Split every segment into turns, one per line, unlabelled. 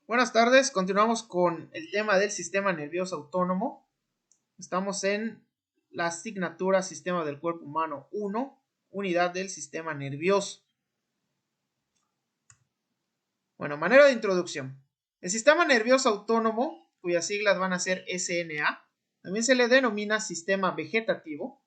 Buenas tardes, continuamos con el tema del sistema nervioso autónomo. Estamos en la asignatura Sistema del Cuerpo Humano 1, unidad del sistema nervioso. Bueno, manera de introducción. El sistema nervioso autónomo, cuyas siglas van a ser SMA, también se le denomina sistema vegetativo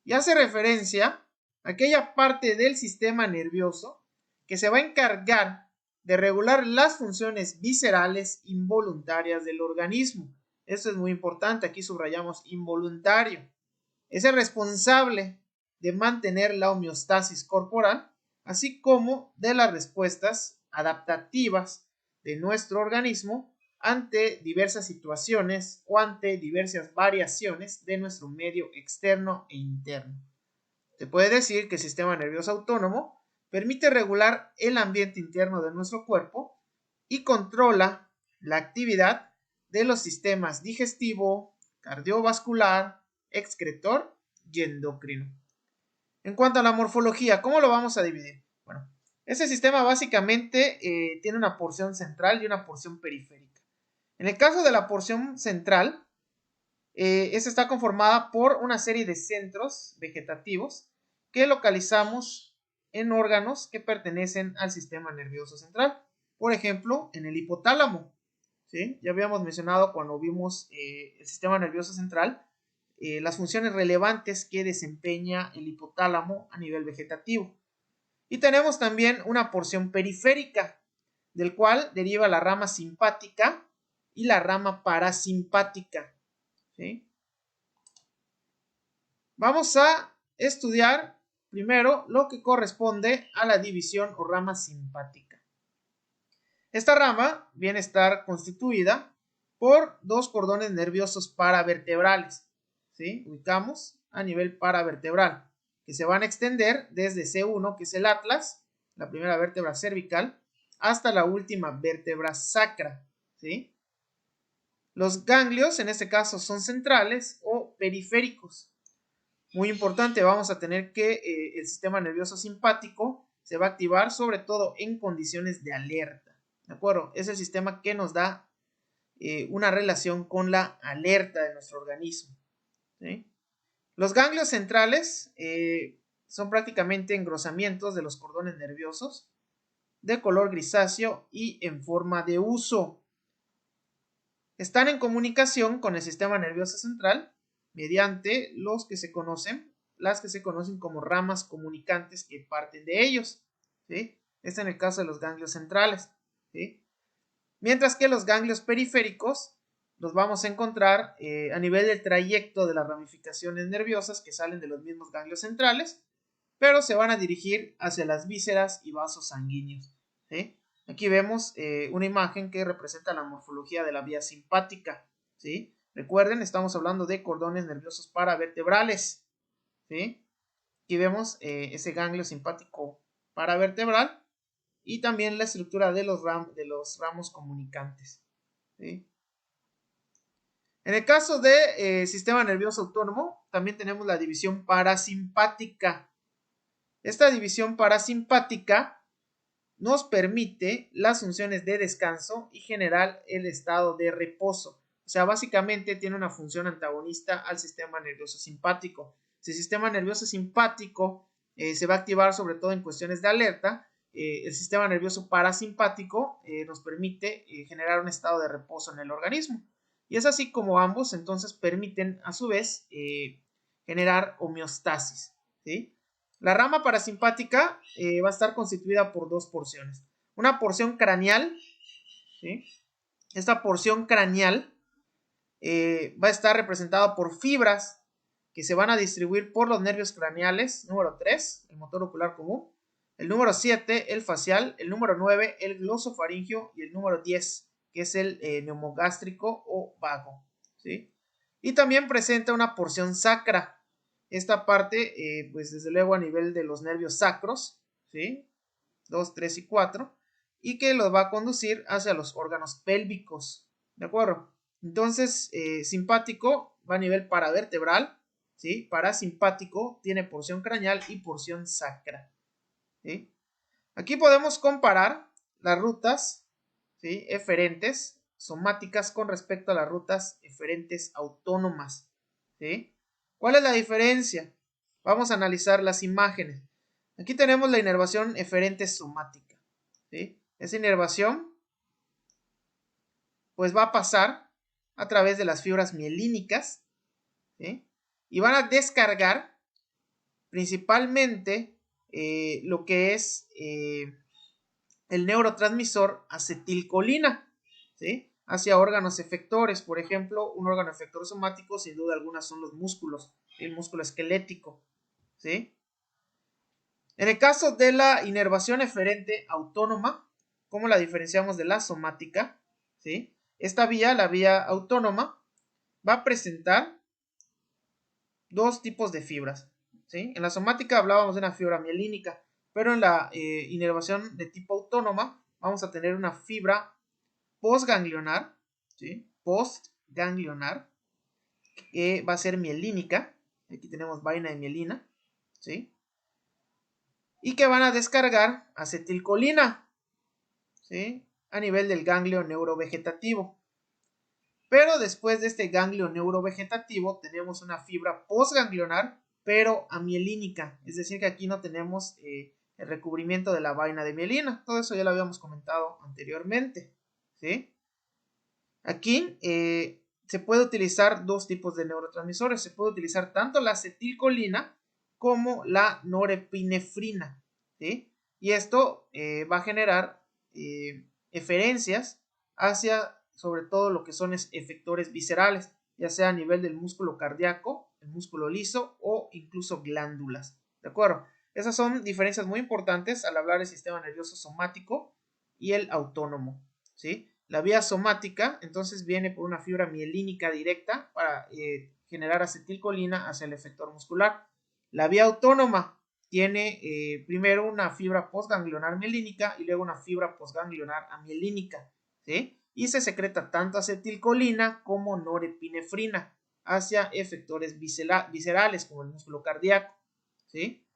y hace referencia a aquella parte del sistema nervioso que se va a encargar de regular las funciones viscerales involuntarias del organismo. Esto es muy importante, aquí subrayamos involuntario. Es el responsable de mantener la homeostasis corporal, así como de las respuestas adaptativas de nuestro organismo ante diversas situaciones o ante diversas variaciones de nuestro medio externo e interno. Se puede decir que el sistema nervioso autónomo permite regular el ambiente interno de nuestro cuerpo y controla la actividad de los sistemas digestivo, cardiovascular, excretor y endocrino. En cuanto a la morfología, ¿cómo lo vamos a dividir? Bueno, este sistema básicamente tiene una porción central y una porción periférica. En el caso de la porción central, esta está conformada por una serie de centros vegetativos que localizamos en órganos que pertenecen al sistema nervioso central. Por ejemplo, en el hipotálamo. ¿Sí? Ya habíamos mencionado cuando vimos el sistema nervioso central las funciones relevantes que desempeña el hipotálamo a nivel vegetativo. Y tenemos también una porción periférica, del cual deriva la rama simpática y la rama parasimpática. ¿Sí? Vamos a estudiar primero lo que corresponde a la división o rama simpática. Esta rama viene a estar constituida por dos cordones nerviosos paravertebrales. ¿Sí? Ubicamos a nivel paravertebral, que se van a extender desde C1, que es el atlas, la primera vértebra cervical, hasta la última vértebra sacra. ¿Sí? Los ganglios, en este caso, son centrales o periféricos. Muy importante, vamos a tener que el sistema nervioso simpático se va a activar sobre todo en condiciones de alerta. ¿De acuerdo? Es el sistema que nos da una relación con la alerta de nuestro organismo. ¿Sí? Los ganglios centrales son prácticamente engrosamientos de los cordones nerviosos de color grisáceo y en forma de huso. Están en comunicación con el sistema nervioso central mediante las que se conocen como ramas comunicantes que parten de ellos. ¿Sí? Este en el caso de los ganglios centrales. ¿Sí? Mientras que los ganglios periféricos los vamos a encontrar a nivel del trayecto de las ramificaciones nerviosas que salen de los mismos ganglios centrales, pero se van a dirigir hacia las vísceras y vasos sanguíneos. ¿Sí? Aquí vemos una imagen que representa la morfología de la vía simpática. ¿Sí? Recuerden, estamos hablando de cordones nerviosos paravertebrales. ¿Sí? Aquí vemos ese ganglio simpático paravertebral y también la estructura de los ramos comunicantes. ¿Sí? En el caso del sistema nervioso autónomo, también tenemos la división parasimpática. Esta división parasimpática nos permite las funciones de descanso y generar el estado de reposo. O sea, básicamente tiene una función antagonista al sistema nervioso simpático. Si el sistema nervioso simpático se va a activar sobre todo en cuestiones de alerta, el sistema nervioso parasimpático nos permite generar un estado de reposo en el organismo. Y es así como ambos entonces permiten a su vez generar homeostasis. ¿Sí? La rama parasimpática va a estar constituida por dos porciones. Una porción craneal, ¿sí? Esta porción craneal va a estar representada por fibras que se van a distribuir por los nervios craneales, número 3, el motor ocular común, el número 7, el facial, el número 9, el glosofaringio y el número 10, que es el neumogástrico o vago. ¿Sí? Y también presenta una porción sacra. Esta parte, pues desde luego a nivel de los nervios sacros, ¿sí? 2, 3 y 4, y que los va a conducir hacia los órganos pélvicos, ¿de acuerdo? Entonces, simpático va a nivel paravertebral, ¿sí? Parasimpático tiene porción craneal y porción sacra, ¿sí? Aquí podemos comparar las rutas, ¿sí? Eferentes somáticas con respecto a las rutas eferentes autónomas, ¿sí? ¿Cuál es la diferencia? Vamos a analizar las imágenes. Aquí tenemos la inervación eferente somática, ¿sí? Esa inervación pues va a pasar a través de las fibras mielínicas, ¿sí? Y van a descargar principalmente lo que es el neurotransmisor acetilcolina, ¿sí? Hacia órganos efectores. Por ejemplo, un órgano efector somático, sin duda alguna, son los músculos, el músculo esquelético, ¿sí? En el caso de la inervación eferente autónoma, ¿cómo la diferenciamos de la somática? ¿Sí? Esta vía, la vía autónoma, va a presentar dos tipos de fibras, ¿sí? En la somática hablábamos de una fibra mielínica, pero en la inervación de tipo autónoma vamos a tener una fibra postganglionar, ¿sí? Postganglionar, que va a ser mielínica. Aquí tenemos vaina de mielina, ¿sí? Y que van a descargar acetilcolina, ¿sí? A nivel del ganglio neurovegetativo. Pero después de este ganglio neurovegetativo tenemos una fibra postganglionar, pero amielínica. Es decir, que aquí no tenemos el recubrimiento de la vaina de mielina. Todo eso ya lo habíamos comentado anteriormente, ¿sí? Aquí se puede utilizar dos tipos de neurotransmisores. Se puede utilizar tanto la acetilcolina como la norepinefrina, ¿sí? Y esto va a generar eferencias hacia sobre todo lo que son efectores viscerales, ya sea a nivel del músculo cardíaco, el músculo liso o incluso glándulas, ¿de acuerdo? Esas son diferencias muy importantes al hablar del sistema nervioso somático y el autónomo, ¿sí? La vía somática entonces viene por una fibra mielínica directa para generar acetilcolina hacia el efector muscular. La vía autónoma tiene primero una fibra postganglionar mielínica y luego una fibra postganglionar amielínica, ¿sí? Y se secreta tanto acetilcolina como norepinefrina hacia efectores viscerales como el músculo cardíaco, ¿sí?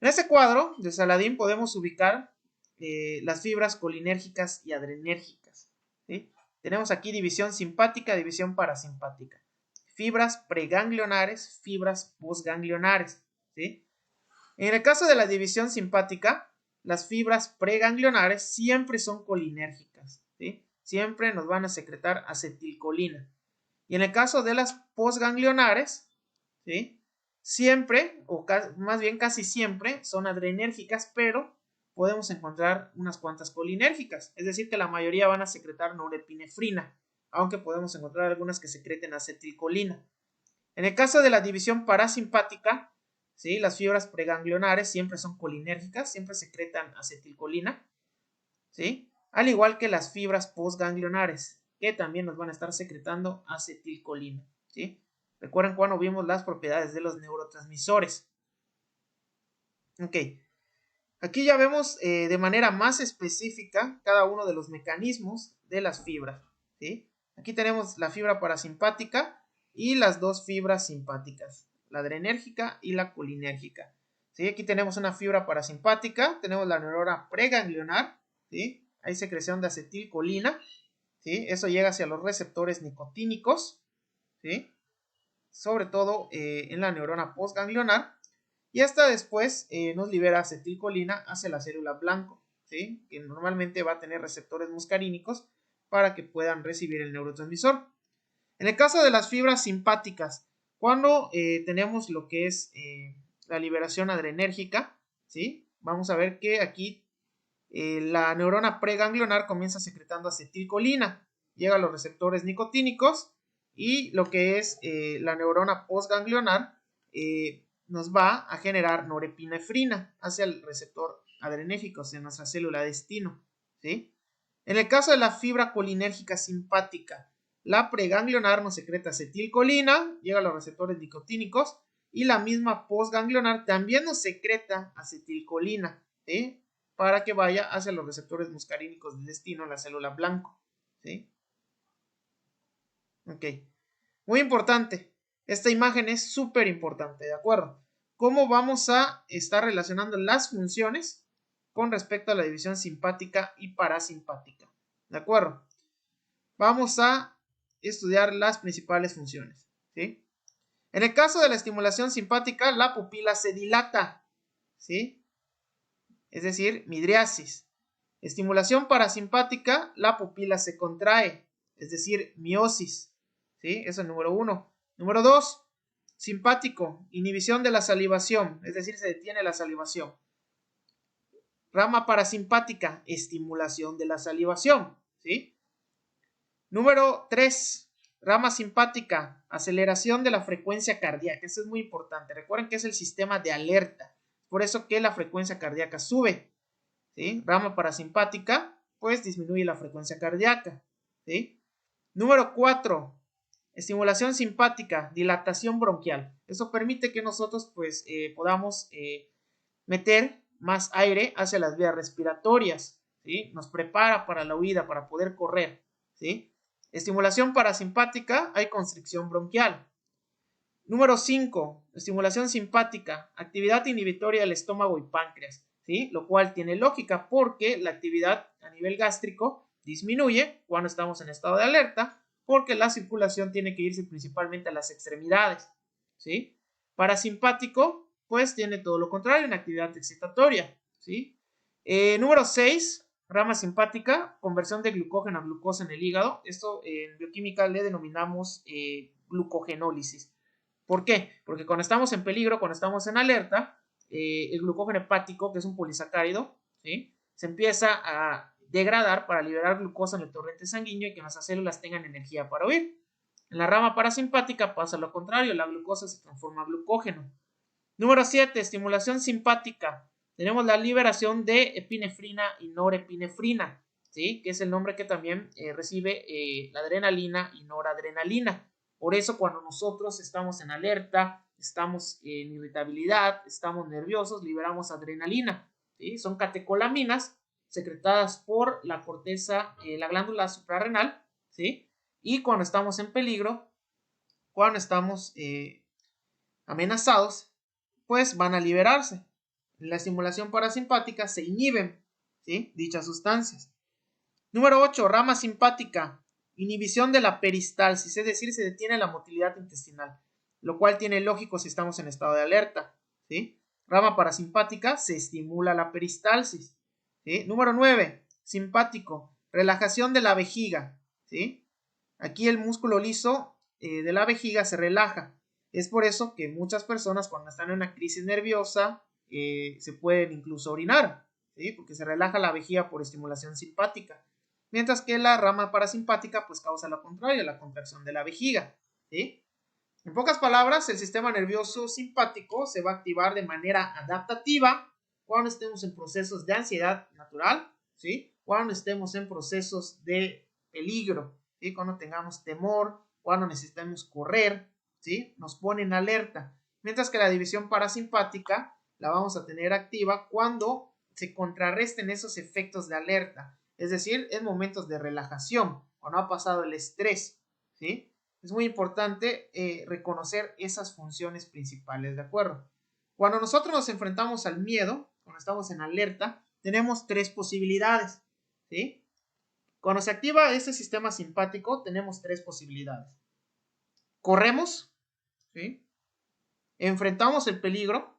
En este cuadro de Saladin podemos ubicar las fibras colinérgicas y adrenérgicas, ¿sí? Tenemos aquí división simpática, división parasimpática. Fibras preganglionares, fibras postganglionares, ¿sí? En el caso de la división simpática, las fibras preganglionares siempre son colinérgicas, ¿sí? Siempre nos van a secretar acetilcolina. Y en el caso de las postganglionares, ¿sí? Siempre, o más bien casi siempre, son adrenérgicas, pero podemos encontrar unas cuantas colinérgicas. Es decir, que la mayoría van a secretar norepinefrina, aunque podemos encontrar algunas que secreten acetilcolina. En el caso de la división parasimpática, ¿sí? Las fibras preganglionares siempre son colinérgicas, siempre secretan acetilcolina, ¿sí? Al igual que las fibras postganglionares, que también nos van a estar secretando acetilcolina, ¿sí? Recuerden cuando vimos las propiedades de los neurotransmisores. Ok, aquí ya vemos de manera más específica cada uno de los mecanismos de las fibras, ¿sí? Aquí tenemos la fibra parasimpática y las dos fibras simpáticas, la adrenérgica y la colinérgica, ¿sí? Aquí tenemos una fibra parasimpática, tenemos la neurona preganglionar, ¿sí? Hay secreción de acetilcolina, ¿sí? Eso llega hacia los receptores nicotínicos, ¿sí? Sobre todo en la neurona postganglionar, y hasta después nos libera acetilcolina hacia la célula blanco, ¿sí? Que normalmente va a tener receptores muscarínicos para que puedan recibir el neurotransmisor. En el caso de las fibras simpáticas, cuando tenemos lo que es la liberación adrenérgica, ¿sí? Vamos a ver que aquí la neurona preganglionar comienza secretando acetilcolina, llega a los receptores nicotínicos y lo que es la neurona postganglionar nos va a generar norepinefrina hacia el receptor adrenérgico, hacia nuestra célula destino, ¿sí? En el caso de la fibra colinérgica simpática, la preganglionar nos secreta acetilcolina, llega a los receptores nicotínicos y la misma postganglionar también nos secreta acetilcolina, ¿sí? Para que vaya hacia los receptores muscarínicos del destino en la célula blanco, ¿sí? Ok. Muy importante. Esta imagen es súper importante, ¿de acuerdo? ¿Cómo vamos a estar relacionando las funciones con respecto a la división simpática y parasimpática? ¿De acuerdo? Vamos a estudiar las principales funciones, ¿sí? En el caso de la estimulación simpática, la pupila se dilata, ¿sí? Es decir, midriasis. Estimulación parasimpática, la pupila se contrae, es decir, miosis, ¿sí? Eso es el número 1. Número 2, simpático, inhibición de la salivación, es decir, se detiene la salivación. Rama parasimpática, estimulación de la salivación, ¿sí? Número 3, rama simpática, aceleración de la frecuencia cardíaca. Eso es muy importante. Recuerden que es el sistema de alerta. Por eso que la frecuencia cardíaca sube, ¿sí? Rama parasimpática, pues disminuye la frecuencia cardíaca, ¿sí? Número 4, estimulación simpática, dilatación bronquial. Eso permite que nosotros pues podamos meter más aire hacia las vías respiratorias, ¿sí? Nos prepara para la huida, para poder correr, ¿sí? Estimulación parasimpática, hay constricción bronquial. Número 5, estimulación simpática, actividad inhibitoria del estómago y páncreas, ¿sí? Lo cual tiene lógica porque la actividad a nivel gástrico disminuye cuando estamos en estado de alerta, porque la circulación tiene que irse principalmente a las extremidades, ¿sí? Parasimpático, pues tiene todo lo contrario, una actividad excitatoria, ¿sí? Número 6, rama simpática, conversión de glucógeno a glucosa en el hígado. Esto en bioquímica le denominamos glucogenólisis. ¿Por qué? Porque cuando estamos en peligro, cuando estamos en alerta, el glucógeno hepático, que es un polisacárido, ¿sí? Se empieza a degradar para liberar glucosa en el torrente sanguíneo y que nuestras células tengan energía para huir. En la rama parasimpática pasa lo contrario, la glucosa se transforma en glucógeno. Número 7, estimulación simpática. Tenemos la liberación de epinefrina y norepinefrina, ¿sí? Que es el nombre que también recibe la adrenalina y noradrenalina. Por eso cuando nosotros estamos en alerta, estamos en irritabilidad, estamos nerviosos, liberamos adrenalina, ¿sí? Son catecolaminas secretadas por la corteza, la glándula suprarrenal, ¿sí? Y cuando estamos en peligro, cuando estamos amenazados, pues van a liberarse. En la estimulación parasimpática se inhiben, ¿sí? Dichas sustancias. Número 8, rama simpática, inhibición de la peristalsis, es decir, se detiene la motilidad intestinal, lo cual tiene lógico si estamos en estado de alerta, ¿sí? Rama parasimpática, se estimula la peristalsis, ¿sí? Número 9, simpático, relajación de la vejiga, ¿sí? Aquí el músculo liso de la vejiga se relaja. Es por eso que muchas personas cuando están en una crisis nerviosa se pueden incluso orinar, ¿sí? Porque se relaja la vejiga por estimulación simpática. Mientras que la rama parasimpática pues causa lo contrario, la contracción de la vejiga, ¿sí? En pocas palabras, el sistema nervioso simpático se va a activar de manera adaptativa cuando estemos en procesos de ansiedad natural, ¿sí? Cuando estemos en procesos de peligro, ¿sí? Cuando tengamos temor, cuando necesitemos correr, ¿sí? Nos pone en alerta. Mientras que la división parasimpática la vamos a tener activa cuando se contrarresten esos efectos de alerta, es decir, en momentos de relajación, cuando ha pasado el estrés, ¿sí? Es muy importante reconocer esas funciones principales, ¿de acuerdo? Cuando nosotros nos enfrentamos al miedo, cuando estamos en alerta, tenemos tres posibilidades, ¿sí? Cuando se activa este sistema simpático, tenemos tres posibilidades. Corremos, ¿sí? Enfrentamos el peligro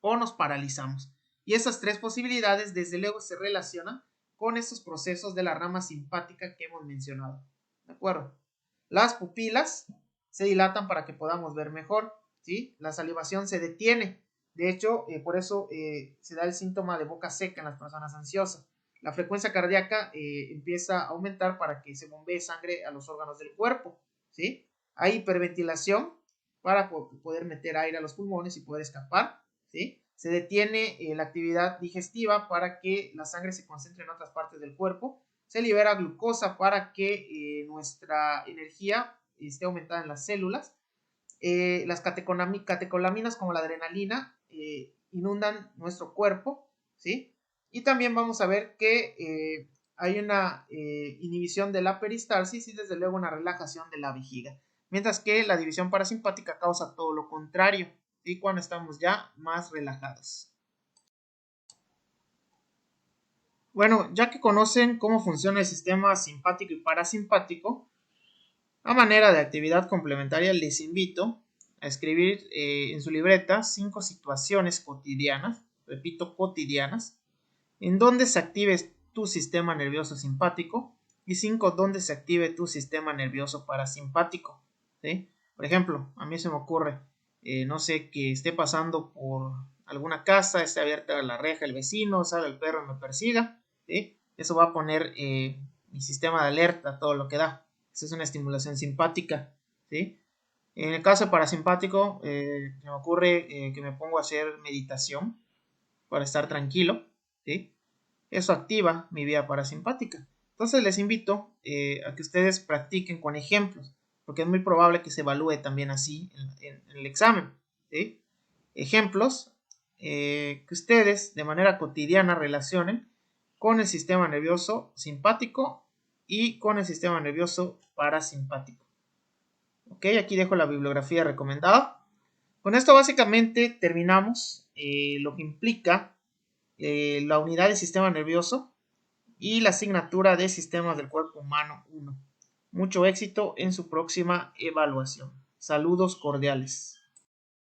o nos paralizamos. Y esas tres posibilidades, desde luego, se relacionan con estos procesos de la rama simpática que hemos mencionado, ¿de acuerdo? Las pupilas se dilatan para que podamos ver mejor, ¿sí? La salivación se detiene. De hecho, por eso se da el síntoma de boca seca en las personas ansiosas. La frecuencia cardíaca empieza a aumentar para que se bombee sangre a los órganos del cuerpo, ¿sí? Hay hiperventilación para poder meter aire a los pulmones y poder escapar, ¿sí? Se detiene la actividad digestiva para que la sangre se concentre en otras partes del cuerpo. Se libera glucosa para que nuestra energía esté aumentada en las células. Las catecolaminas como la adrenalina inundan nuestro cuerpo, ¿sí? Y también vamos a ver que hay una inhibición de la peristalsis y desde luego una relajación de la vejiga. Mientras que la división parasimpática causa todo lo contrario, ¿sí? Cuando estamos ya más relajados. Bueno, ya que conocen cómo funciona el sistema simpático y parasimpático, a manera de actividad complementaria les invito a escribir en su libreta 5 situaciones cotidianas, repito, cotidianas, en donde se active tu sistema nervioso simpático y 5 donde se active tu sistema nervioso parasimpático. ¿Sí? Por ejemplo, a mí se me ocurre, no sé, que esté pasando por alguna casa, esté abierta la reja, el vecino, sale el perro y me persiga. ¿Sí? Eso va a poner mi sistema de alerta, todo lo que da. Esa es una estimulación simpática. ¿Sí? En el caso parasimpático, se me ocurre que me pongo a hacer meditación para estar tranquilo. ¿Sí? Eso activa mi vía parasimpática. Entonces les invito a que ustedes practiquen con ejemplos, porque es muy probable que se evalúe también así en el examen. ¿Sí? Ejemplos que ustedes de manera cotidiana relacionen con el sistema nervioso simpático y con el sistema nervioso parasimpático. Ok, aquí dejo la bibliografía recomendada. Con esto básicamente terminamos lo que implica la unidad de sistema nervioso y la asignatura de sistemas del cuerpo humano 1. Mucho éxito en su próxima evaluación. Saludos cordiales.